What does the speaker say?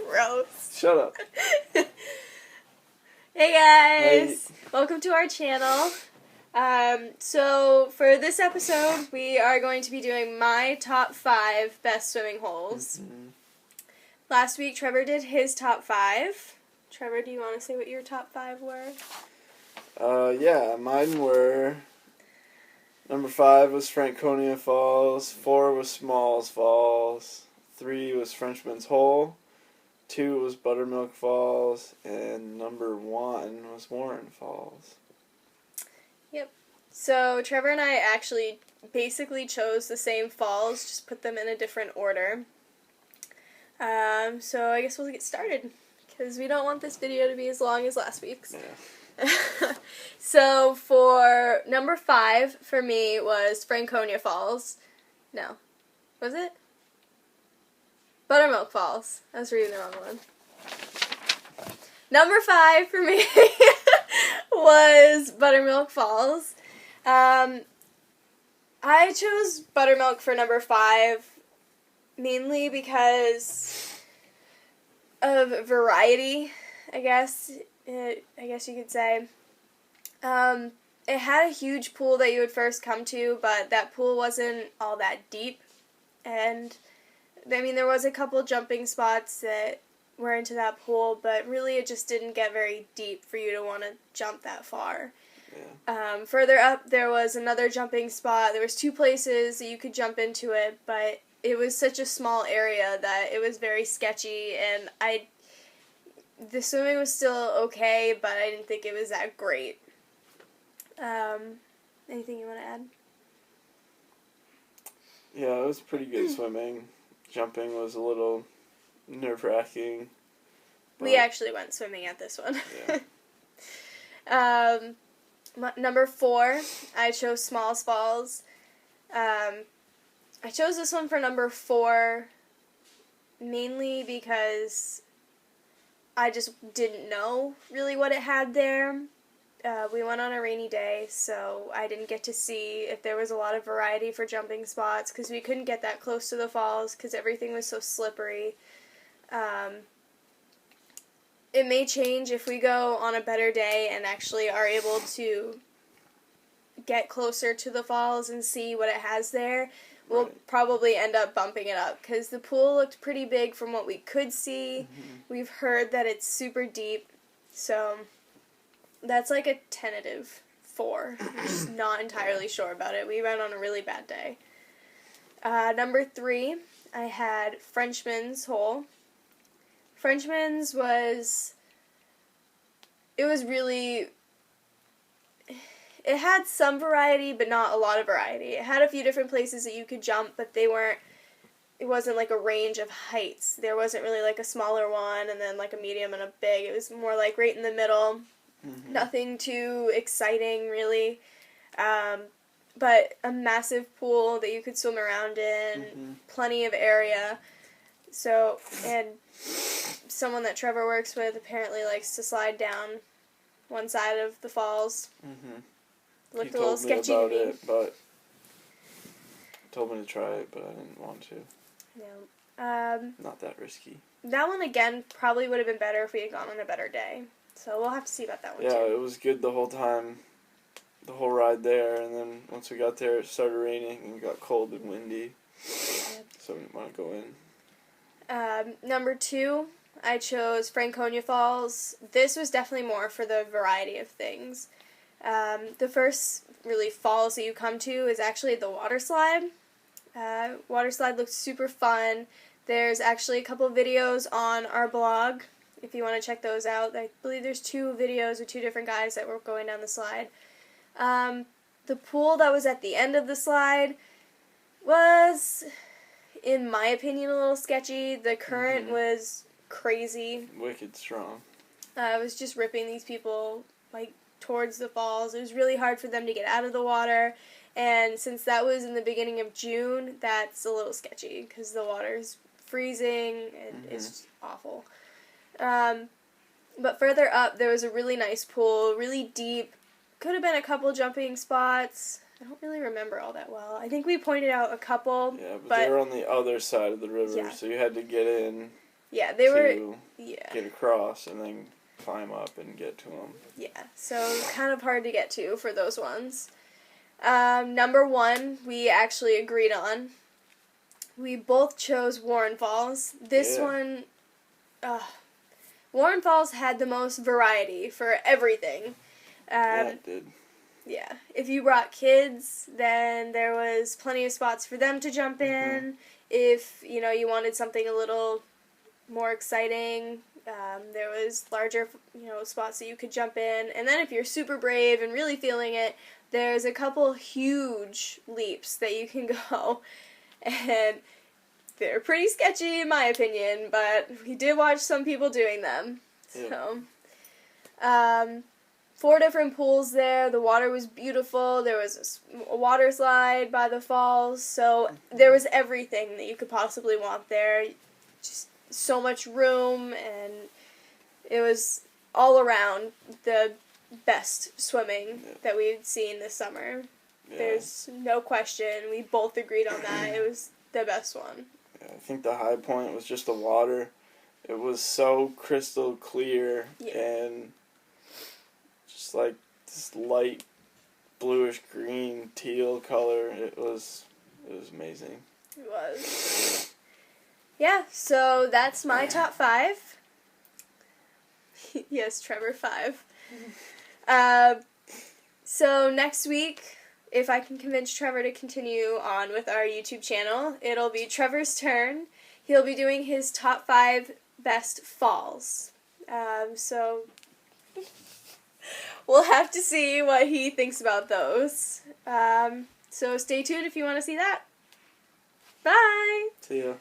Gross. Shut up. Hey guys! Welcome to our channel. So for this episode, we are going to be doing my top 5 best swimming holes. Mm-hmm. Last week, Trevor did his top 5. Trevor, do you want to say what your top 5 were? Yeah, mine were... Number 5 was Franconia Falls, 4 was Smalls Falls, 3 was Frenchman's Hole, 2 was Buttermilk Falls, and number 1 was Warren Falls. Yep. So Trevor and I actually basically chose the same falls, just put them in a different order. So I guess we'll get started, because we don't want this video to be as long as last week's. Yeah. So for number 5 for me was Franconia Falls. No. Was it? Buttermilk Falls. I was reading the wrong one. Number 5 for me was Buttermilk Falls. I chose Buttermilk for number 5 mainly because of variety, I guess you could say. It had a huge pool that you would first come to, but that pool wasn't all that deep. And, I mean, there was a couple jumping spots that were into that pool, but really it just didn't get very deep for you to want to jump that far. Yeah. Further up, there was another jumping spot. There was 2 places that you could jump into it, but it was such a small area that it was very sketchy, and the swimming was still okay, but I didn't think it was that great. Anything you want to add? Yeah, it was pretty good swimming. Jumping was a little nerve-wracking. We actually went swimming at this one. Yeah. Number 4, I chose Smalls Falls. I chose this one for number 4 mainly because I just didn't know really what it had there. We went on a rainy day, so I didn't get to see if there was a lot of variety for jumping spots because we couldn't get that close to the falls because everything was so slippery. It may change if we go on a better day and actually are able to get closer to the falls and see what it has there. We'll probably end up bumping it up because the pool looked pretty big from what we could see. Mm-hmm. We've heard that it's super deep, so that's like a tentative 4. I'm just not entirely sure about it. We went on a really bad day. Number 3, I had Frenchman's Hole. Frenchman's it had some variety, but not a lot of variety. It had a few different places that you could jump, but it wasn't like a range of heights. There wasn't really like a smaller one and then like a medium and a big. It was more like right in the middle. Mm-hmm. Nothing too exciting, really. But a massive pool that you could swim around in, mm-hmm. Plenty of area. So, and someone that Trevor works with apparently likes to slide down one side of the falls. Mm-hmm. Looked a little sketchy to me. He told me to try it, but I didn't want to. No. Not that risky. That one, again, probably would have been better if we had gone on a better day. So we'll have to see about that one, too. Yeah, it was good the whole time, the whole ride there, and then once we got there, it started raining, and it got cold and windy, so we didn't want to go in. Number 2, I chose Franconia Falls. This was definitely more for the variety of things. The first, really, falls that you come to is actually the water slide. Water slide looks super fun. There's actually a couple videos on our blog, if you want to check those out. I believe there's 2 videos with 2 different guys that were going down the slide. The pool that was at the end of the slide was, in my opinion, a little sketchy. The current mm-hmm. was crazy. Wicked strong. It was just ripping these people, like, towards the falls. It was really hard for them to get out of the water, and since that was in the beginning of June, that's a little sketchy, because the water's freezing, and mm-hmm. it's just awful. But further up, there was a really nice pool, really deep, could have been a couple jumping spots. I don't really remember all that well. I think we pointed out a couple. Yeah, but they were on the other side of the river, so you had to get in Yeah, they were. to Yeah. get across and then climb up and get to them. Yeah, so kind of hard to get to for those ones. Number 1, we actually agreed on. We both chose Warren Falls. This one, Warren Falls had the most variety for everything. Yeah, it did. Yeah. If you brought kids, then there was plenty of spots for them to jump in. If, you wanted something a little more exciting, there was larger, spots that you could jump in. And then if you're super brave and really feeling it, there's a couple huge leaps that you can go. And they're pretty sketchy in my opinion, but we did watch some people doing them. So, 4 different pools there. The water was beautiful. There was a water slide by the falls. So there was everything that you could possibly want there. Just so much room, and it was all around the best swimming that we've seen this summer. Yeah. There's no question. We both agreed on that. It was the best one. Yeah, I think the high point was just the water. It was so crystal clear and just like this light bluish green teal color. It was amazing. It was. Yeah, so that's my top 5. Yes, Trevor, 5. So next week, if I can convince Trevor to continue on with our YouTube channel, it'll be Trevor's turn. He'll be doing his top 5 best falls. So we'll have to see what he thinks about those. So stay tuned if you want to see that. Bye! See ya.